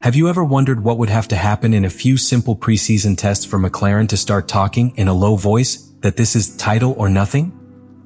Have you ever wondered what would have to happen in a few simple preseason tests for McLaren to start talking in a low voice that this is title or nothing?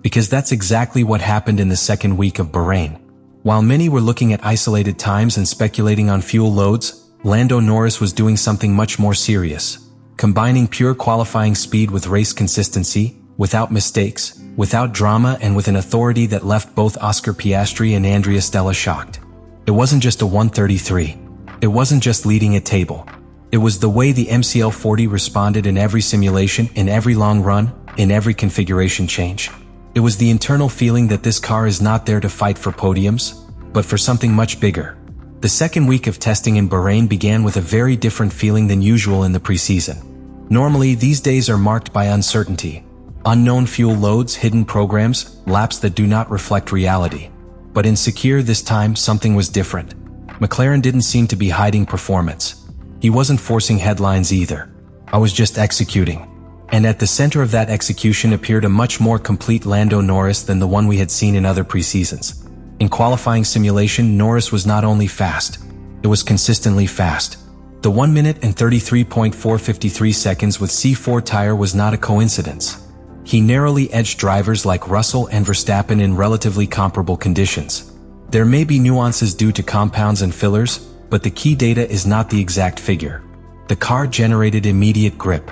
Because that's exactly what happened in the second week of Bahrain. While many were looking at isolated times and speculating on fuel loads, Lando Norris was doing something much more serious, combining pure qualifying speed with race consistency, without mistakes, without drama, and with an authority that left both Oscar Piastri and Andrea Stella shocked. It wasn't just a 133. It wasn't just leading a table. It was the way the MCL40 responded in every simulation, in every long run, in every configuration change. It was the internal feeling that this car is not there to fight for podiums, but for something much bigger. The second week of testing in Bahrain began with a very different feeling than usual in the preseason. Normally, these days are marked by uncertainty, unknown fuel loads, hidden programs, laps that do not reflect reality. But in Sakhir this time, something was different. McLaren didn't seem to be hiding performance. He wasn't forcing headlines either. I was just executing. And at the center of that execution appeared a much more complete Lando Norris than the one we had seen in other preseasons. In qualifying simulation, Norris was not only fast, it was consistently fast. The 1 minute and 33.453 seconds with C4 tire was not a coincidence. He narrowly edged drivers like Russell and Verstappen in relatively comparable conditions. There may be nuances due to compounds and fillers, but the key data is not the exact figure. The car generated immediate grip.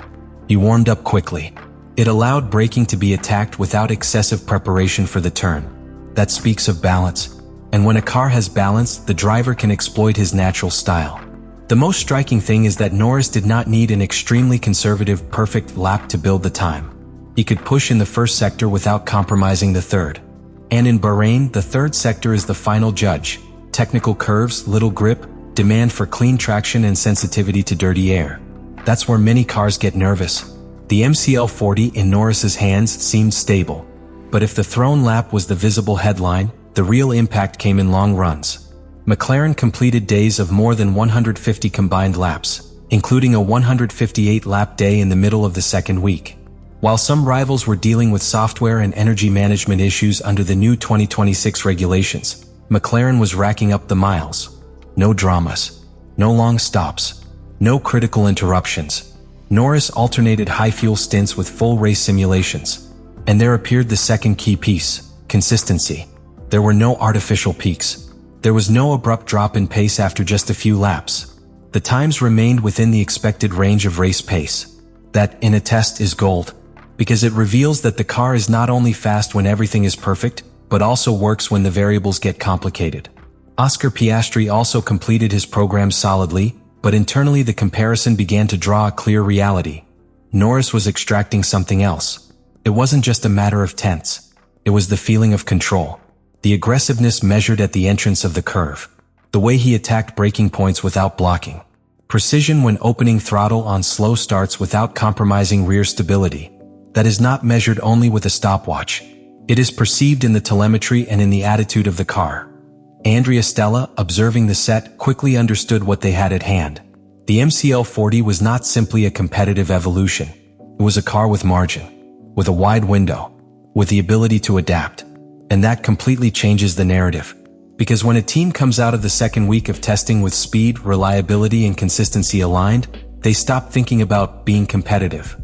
He warmed up quickly. It allowed braking to be attacked without excessive preparation for the turn. That speaks of balance. And when a car has balance, the driver can exploit his natural style. The most striking thing is that Norris did not need an extremely conservative, perfect lap to build the time. He could push in the first sector without compromising the third. And in Bahrain, the third sector is the final judge. Technical curves, little grip, demand for clean traction and sensitivity to dirty air. That's where many cars get nervous. The MCL40 in Norris's hands seemed stable. But if the thrown lap was the visible headline, the real impact came in long runs. McLaren completed days of more than 150 combined laps, including a 158-lap day in the middle of the second week. While some rivals were dealing with software and energy management issues under the new 2026 regulations, McLaren was racking up the miles. No dramas. No long stops. No critical interruptions. Norris alternated high-fuel stints with full race simulations. And there appeared the second key piece: consistency. There were no artificial peaks. There was no abrupt drop in pace after just a few laps. The times remained within the expected range of race pace. That, in a test, is gold, because it reveals that the car is not only fast when everything is perfect, but also works when the variables get complicated. Oscar Piastri also completed his program solidly, but internally the comparison began to draw a clear reality. Norris was extracting something else. It wasn't just a matter of tenths. It was the feeling of control. The aggressiveness measured at the entrance of the curve. The way he attacked braking points without blocking. Precision when opening throttle on slow starts without compromising rear stability. That is not measured only with a stopwatch. It is perceived in the telemetry and in the attitude of the car. Andrea Stella, observing the set, quickly understood what they had at hand. The MCL40 was not simply a competitive evolution. It was a car with margin, with a wide window, with the ability to adapt. And that completely changes the narrative. Because when a team comes out of the second week of testing with speed, reliability, and consistency aligned, they stop thinking about being competitive.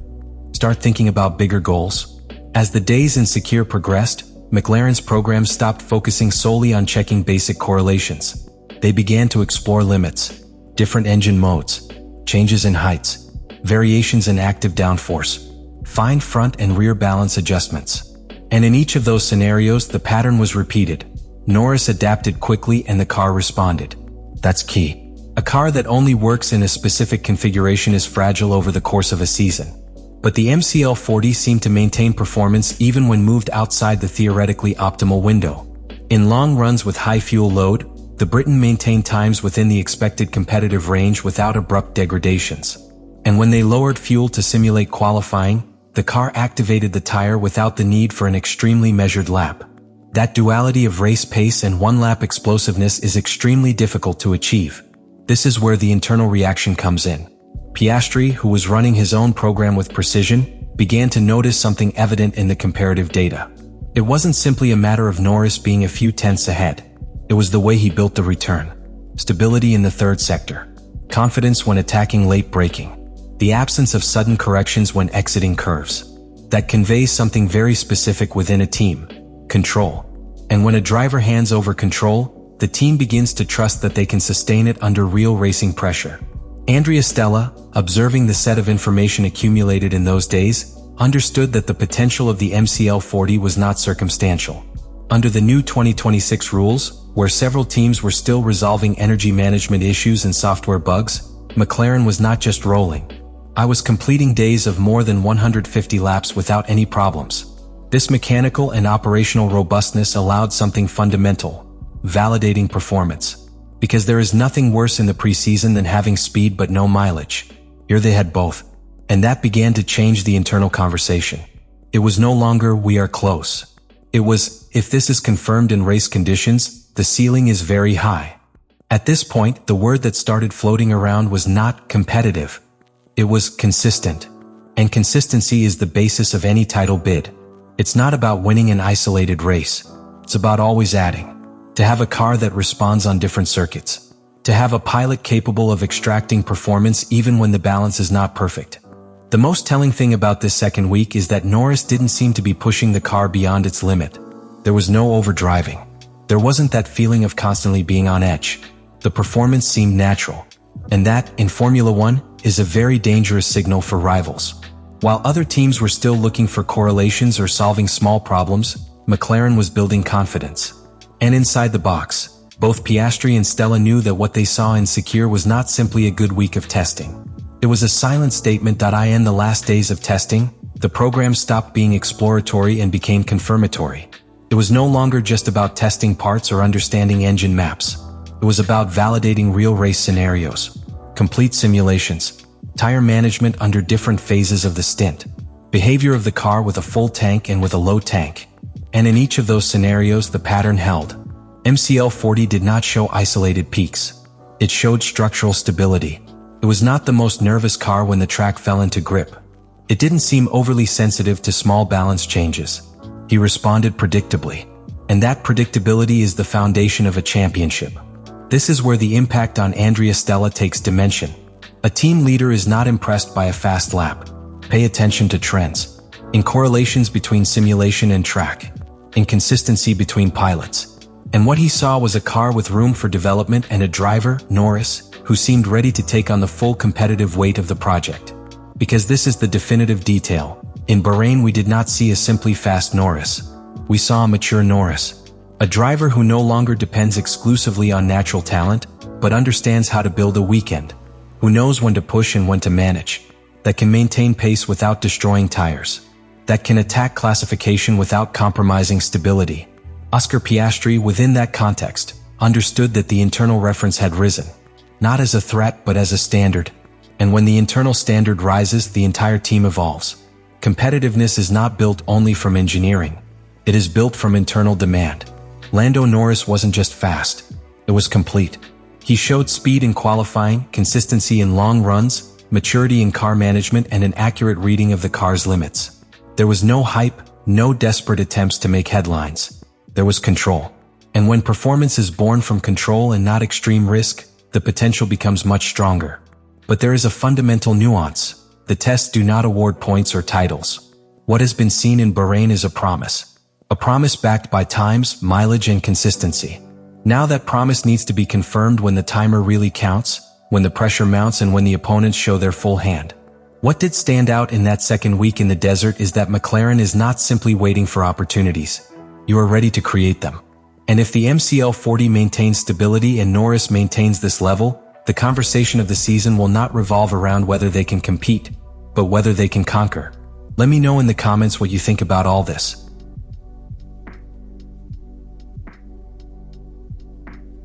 Start thinking about bigger goals. As the days in Sakhir progressed, McLaren's program stopped focusing solely on checking basic correlations. They began to explore limits, different engine modes, changes in heights, variations in active downforce, fine front and rear balance adjustments. And in each of those scenarios, the pattern was repeated. Norris adapted quickly and the car responded. That's key. A car that only works in a specific configuration is fragile over the course of a season. But the MCL40 seemed to maintain performance even when moved outside the theoretically optimal window. In long runs with high fuel load, the Briton maintained times within the expected competitive range without abrupt degradations. And when they lowered fuel to simulate qualifying, the car activated the tire without the need for an extremely measured lap. That duality of race pace and one-lap explosiveness is extremely difficult to achieve. This is where the internal reaction comes in. Piastri, who was running his own program with precision, began to notice something evident in the comparative data. It wasn't simply a matter of Norris being a few tenths ahead. It was the way he built the return. Stability in the third sector. confidence when attacking late braking, the absence of sudden corrections when exiting curves. That conveys something very specific within a team: control. And when a driver hands over control, the team begins to trust that they can sustain it under real racing pressure. Andrea Stella, observing the set of information accumulated in those days, understood that the potential of the MCL40 was not circumstantial. Under the new 2026 rules, where several teams were still resolving energy management issues and software bugs, McLaren was not just rolling. I was completing days of more than 150 laps without any problems. This mechanical and operational robustness allowed something fundamental: validating performance. Because there is nothing worse in the preseason than having speed but no mileage. Here they had both. And that began to change the internal conversation. It was no longer "we are close." It was, if this is confirmed in race conditions, the ceiling is very high. At this point, the word that started floating around was not competitive. It was consistent. And consistency is the basis of any title bid. It's not about winning an isolated race. It's about always adding. To have a car that responds on different circuits. To have a pilot capable of extracting performance even when the balance is not perfect. The most telling thing about this second week is that Norris didn't seem to be pushing the car beyond its limit. There was no overdriving. There wasn't that feeling of constantly being on edge. The performance seemed natural. And that, in Formula One, is a very dangerous signal for rivals. While other teams were still looking for correlations or solving small problems, McLaren was building confidence. And inside the box, both Piastri and Stella knew that what they saw in Sakhir was not simply a good week of testing. It was a silent statement that in the last days of testing, the program stopped being exploratory and became confirmatory. It was no longer just about testing parts or understanding engine maps. It was about validating real race scenarios, complete simulations, tire management under different phases of the stint, behavior of the car with a full tank and with a low tank. And in each of those scenarios, the pattern held. MCL40 did not show isolated peaks. It showed structural stability. It was not the most nervous car when the track fell into grip. It didn't seem overly sensitive to small balance changes. He responded predictably. And that predictability is the foundation of a championship. This is where the impact on Andrea Stella takes dimension. A team leader is not impressed by a fast lap. Pay attention to trends. In correlations between simulation and track. In consistency between pilots. And what he saw was a car with room for development and a driver, Norris, who seemed ready to take on the full competitive weight of the project. Because this is the definitive detail. In Bahrain, we did not see a simply fast Norris. We saw a mature Norris. A driver who no longer depends exclusively on natural talent, but understands how to build a weekend. Who knows when to push and when to manage. That can maintain pace without destroying tires. That can attack classification without compromising stability. Oscar Piastri, within that context, understood that the internal reference had risen. Not as a threat but as a standard. And when the internal standard rises, the entire team evolves. Competitiveness is not built only from engineering. It is built from internal demand. Lando Norris wasn't just fast. It was complete. He showed speed in qualifying, consistency in long runs, maturity in car management, and an accurate reading of the car's limits. There was no hype, no desperate attempts to make headlines. There was control. And when performance is born from control and not extreme risk, the potential becomes much stronger. But there is a fundamental nuance. The tests do not award points or titles. What has been seen in Bahrain is a promise. A promise backed by times, mileage, and consistency. Now that promise needs to be confirmed when the timer really counts, when the pressure mounts, and when the opponents show their full hand. What did stand out in that second week in the desert is that McLaren is not simply waiting for opportunities. You are ready to create them. And if the MCL40 maintains stability and Norris maintains this level, the conversation of the season will not revolve around whether they can compete, but whether they can conquer. Let me know in the comments what you think about all this.